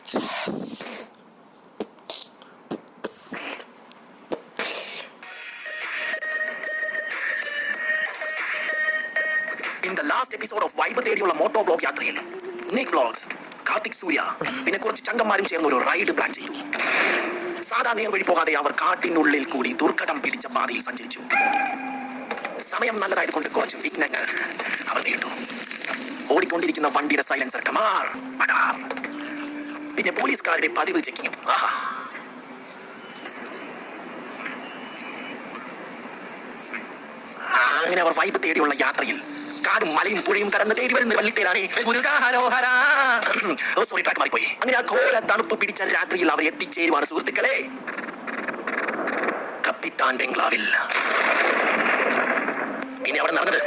In the last episode of Vibe തേടിയുള്ള motto vlog യാത്രയിൽ നിക് vlogs, Karthik സൂര്യ പിന്നെ കുറച്ച് ചങ്കന്മാരും ചേർന്ന് ഒരു റൈഡ് പ്ലാൻ ചെയ്തു. സാധാ നേർവഴി പോകാതെ അവർ കാട്ടിനുള്ളിൽ കൂടി ദുർഘടം പിടിച്ച പാതയിൽ സഞ്ചരിച്ചു. സമയം നല്ലതായതുകൊണ്ട് കുറച്ച് വിഘ്നങ്ങൾ അവർ നേരിട്ടു. ഓടിക്കൊണ്ടിരിക്കുന്ന വണ്ടിയുടെ സൈലൻസർ കമാർ പടാർ, പിന്നെ പോലീസുകാരുടെ പതിവ് ചെക്കിങ്ങും. അങ്ങനെ അവർ വൈബ് തേടിയുള്ള യാത്രയിൽ കാടും മലയും പുഴയും കടന്ന് തേടി വരുന്ന വള്ളിത്തേരാണ്. സോറി, ട്രാക്ക് മാറിപ്പോയി. അങ്ങനെ ആ ഘോര തണുപ്പ് പിടിച്ച രാത്രിയിൽ അവർ എത്തിച്ചേരുവാണ് സുഹൃത്തുക്കളെ കപ്പിത്താൻ ബംഗ്ലാവിൽ. പിന്നെ അവിടെ നടന്നത്